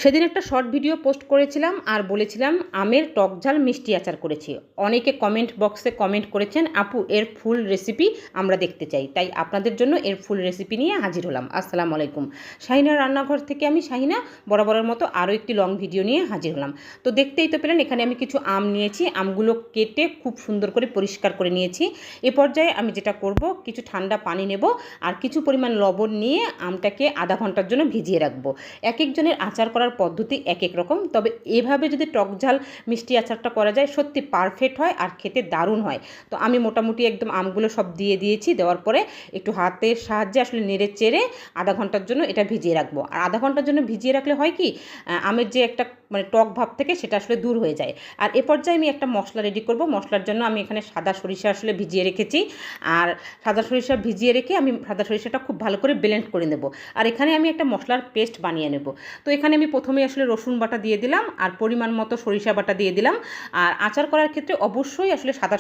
সেদিন একটা short video post করেছিলাম আর বলেছিলাম আমের টক ঝাল মিষ্টি আচার করেছি। অনেকে কমেন্ট বক্সে কমেন্ট করেছেন, আপু এর ফুল রেসিপি আমরা দেখতে চাই। তাই আপনাদের জন্য এর ফুল রেসিপি নিয়ে হাজির হলাম। আসসালামু আলাইকুম। শাহিনার রান্নাঘর থেকে আমি শাহিনা বরাবরের মতো আরও একটি লং ভিডিও নিয়ে হাজির হলাম। তো দেখতেই তো পেলেন, এখানে আমি কিছু আম নিয়েছি। আমগুলো কেটে খুব সুন্দর করে পরিষ্কার করে নিয়েছি। এ পর্যায়ে আমি যেটা করব, কিছু ঠান্ডা পানি নেব আর কিছু পরিমাণ লবণ নিয়ে আমটাকে আধা ঘন্টার জন্য ভিজিয়ে রাখবো। এক একজনের আচার করার পদ্ধতি এক এক রকম, তবে এভাবে যদি টক ঝাল মিষ্টি আচারটা করা যায় সত্যি পারফেক্ট হয় আর খেতে দারুণ হয়। তো আমি মোটামুটি একদম আমগুলো সব দিয়ে দিয়েছি। দেওয়ার পরে একটু হাতের সাহায্যে আসলে নেড়ে চেড়ে আধা ঘন্টার জন্য এটা ভিজিয়ে রাখবো। আর আধা ঘন্টার জন্য ভিজিয়ে রাখলে হয় কি, আমের যে একটা টক ভাব থেকে সেটা আসলে দূর হয়ে যায়। আর এ পর্যায়ে আমি একটা মশলা রেডি করব। মশলার জন্য আমি এখানে সাদা সরিষা আসলে ভিজিয়ে রেখেছি। আর সাদা সরিষা ভিজিয়ে রেখে আমি সাদা সরিষাটা খুব ভালো করে ব্লেন্ড করে নেব। আর এখানে আমি একটা মশলার পেস্ট বানিয়ে নেব। তো এখানে আমি প্রথমে আসলে রসুন বাটা দিয়ে দিলাম আর পরিমাণ মতো সরিষা বাটা দিয়ে দিলাম। আর আচার করার ক্ষেত্রে অবশ্যই আসলে সাদা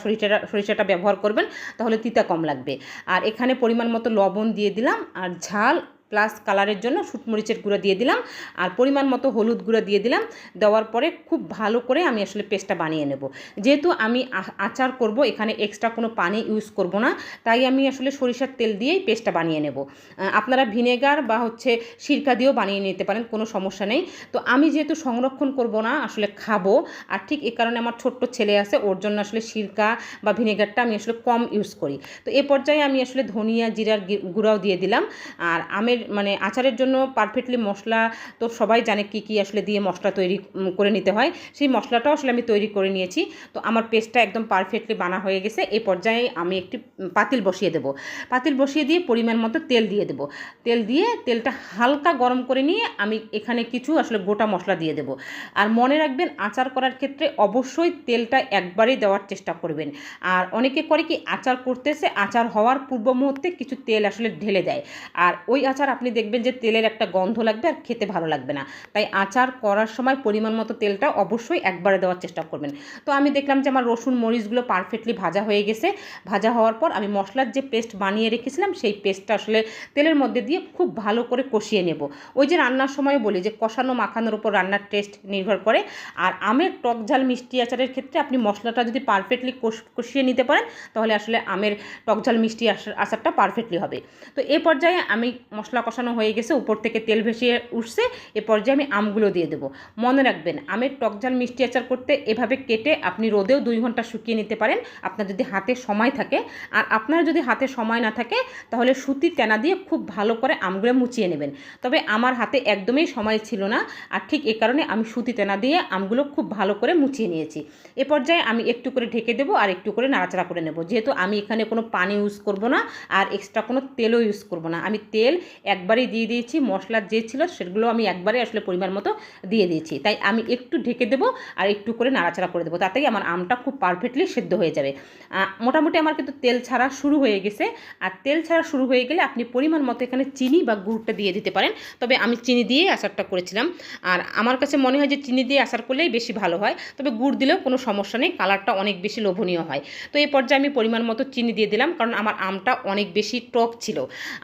সরিষাটা ব্যবহার করবেন, তাহলে তিতা কম লাগবে। আর এখানে পরিমাণ মতো লবণ দিয়ে দিলাম আর ঝাল প্লাস কালারের জন্য শুটমরিচের গুঁড়া দিয়ে দিলাম আর পরিমাণ মতো হলুদ গুঁড়া দিয়ে দিলাম। দেওয়ার পরে খুব ভালো করে আমি আসলে পেস্টটা বানিয়ে নেব। যেহেতু আমি আচার করব, এখানে এক্সট্রা কোনো পানি ইউজ করব না, তাই আমি আসলে সরিষার তেল দিয়েই পেস্টটা বানিয়ে নেব। আপনারা ভিনেগার বা সিরকা দিয়েও বানিয়ে নিতে পারেন, কোনো সমস্যা নেই। তো আমি যেহেতু সংরক্ষণ করব না, আসলে খাবো, আর ঠিক এই কারণে আমার ছোট্ট ছেলে আছে, ওর জন্য আসলে সিরকা বা ভিনেগারটা আমি আসলে কম ইউজ করি। তো এ পর্যায়ে আমি আসলে ধনিয়া জিরার গুঁড়াও দিয়ে দিলাম। আর আমের আচারের জন্য পারফেক্টলি মশলা তো সবাই জানে কি কি আসলে দিয়ে মশলা তৈরি করে নিতে হয়, সেই মশলাটাও আসলে আমি তৈরি করে নিয়েছি। তো আমার পেস্টটা একদম পারফেক্টলি বানা হয়ে গেছে। এই পর্যায়ে আমি একটি পাতিল বসিয়ে দেব। পাতিল বসিয়ে দিয়ে পরিমাণ মতো তেল দিয়ে দেব। তেল দিয়ে তেলটা হালকা গরম করে নিয়ে আমি এখানে কিছু আসলে গোটা মশলা দিয়ে দেব। আর মনে রাখবেন, আচার করার ক্ষেত্রে অবশ্যই তেলটা একবারেই দেওয়ার চেষ্টা করবেন। আর অনেকে করে কি, আচার করতেছে, আচার হওয়ার পূর্ব মুহূর্তে কিছু তেল আসলে ঢেলে দেয়, আর ওই আচার আপনি দেখবেন যে তেলের একটা গন্ধ লাগবে আর খেতে ভালো লাগবে না। তাই আচার করার সময় পরিমাণ মতো তেলটা অবশ্যই একবারে দেওয়ার চেষ্টা করবেন। তো আমি দেখলাম যে আমার রসুন মরিচগুলো পারফেক্টলি ভাজা হয়ে গেছে। ভাজা হওয়ার পর আমি মশলার যে পেস্ট বানিয়ে রেখেছিলাম সেই পেস্টটা আসলে তেলের মধ্যে দিয়ে খুব ভালো করে কষিয়ে নেব। ওই যে রান্নার সময় বলি যে কষানো মাখানোর উপর রান্নার টেস্ট নির্ভর করে। আর আমের টক ঝাল মিষ্টি আচারের ক্ষেত্রে আপনি মশলাটা যদি পারফেক্টলি কষিয়ে নিতে পারেন, তাহলে আসলে আমের টক ঝাল মিষ্টি আচারটা পারফেক্টলি হবে। তো এ পর্যায়ে আমি মশলা কষানো হয়ে গেছে, উপর থেকে তেল ভেসিয়ে উঠছে। এ পর্যায়ে আমি আমগুলো দিয়ে দেবো। মনে রাখবেন, আমের টক ঝাল মিষ্টি আচার করতে এভাবে কেটে আপনি রোদেও 2 ঘন্টা শুকিয়ে নিতে পারেন, আপনার যদি হাতে সময় থাকে। আর আপনার যদি হাতে সময় না থাকে, তাহলে সুতি তেনা দিয়ে খুব ভালো করে আমগুলো মুছিয়ে নেবেন। তবে আমার হাতে একদমই সময় ছিল না, আর ঠিক এ কারণে আমি সুতি তেনা দিয়ে আমগুলো খুব ভালো করে মুছিয়ে নিয়েছি। এ পর্যায়ে আমি একটু করে ঢেকে দেবো আর একটু করে নাড়াচাড়া করে নেব। যেহেতু আমি এখানে কোনো পানি ইউজ করব না আর এক্সট্রা কোনো তেলও ইউজ করব না, আমি তেল একবারেই দিয়ে দিয়েছি। মশলা যে ছিল সেগুলো আমি একবারে আসলে পরিমাণ মতো দিয়ে দিয়েছি। তাই আমি একটু ঢেকে দেবো আর একটু করে নাড়াচাড়া করে দেবো, তাতেই আমার আমটা খুব পারফেক্টলি সেদ্ধ হয়ে যাবে। মোটামুটি আমার কিন্তু তেল ছাড়া শুরু হয়ে গেছে। আর তেল ছাড়া শুরু হয়ে গেলে আপনি পরিমাণ মতো এখানে চিনি বা গুড়টা দিয়ে দিতে পারেন। তবে আমি চিনি দিয়ে আচারটা করেছিলাম, আর আমার কাছে মনে হয় যে চিনি দিয়ে আচার করলেই বেশি ভালো হয়। তবে গুড় দিলেও কোনো সমস্যা নেই, কালারটা অনেক বেশি লোভনীয় হয়। তো এই পর্যায়ে আমি পরিমাণ মতো চিনি দিয়ে দিলাম, কারণ আমার আমটা অনেক বেশি টক ছিল।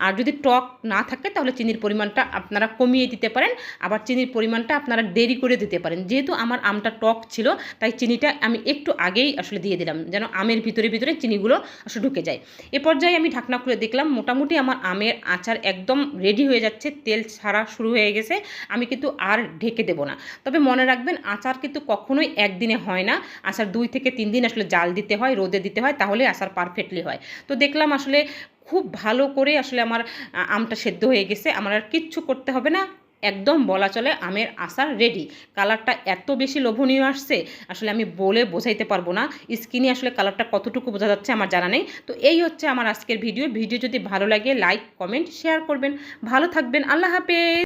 আর যদি টক না থাকে তাহলে চিনির পরিমাণটা আপনারা কমিয়ে দিতে পারেন, আবার চিনির পরিমাণটা আপনারা দেরি করে দিতে পারেন। যেহেতু আমার আমটা টক ছিল, তাই চিনিটা আমি একটু আগেই আসলে দিয়ে দিলাম, যেন আমের ভিতরে ভিতরে চিনিগুলো আসলে ঢুকে যায়। এ পর্যায়ে আমি ঢাকনা খুলে দেখলাম মোটামুটি আমার আমের আচার একদম রেডি হয়ে যাচ্ছে, তেল ছাড়া শুরু হয়ে গেছে। আমি কিন্তু আর ঢেকে দেবো না। তবে মনে রাখবেন, আচার কিন্তু কখনোই একদিনে হয় না। আচার 2 থেকে 3 দিন আসলে জাল দিতে হয়, রোদে দিতে হয়, তাহলে আচার পারফেক্টলি হয়। তো দেখলাম আসলে খুব ভালো করে আসলে আমার আমটা সেদ্ধ হয়ে গেছে। আমার আর কিচ্ছু করতে হবে না, একদম বলা চলে আমের আচার রেডি। কালারটা এত বেশি লোভনীয় আসছে, আসলে আমি বলে বোঝাইতে পারবো না। স্কিনে আসলে কালারটা কতটুকু বোঝা যাচ্ছে আমার জানা নেই। তো এই হচ্ছে আমার আজকের ভিডিও যদি ভালো লাগে লাইক কমেন্ট শেয়ার করবেন। ভালো থাকবেন, আল্লাহ হাফেজ।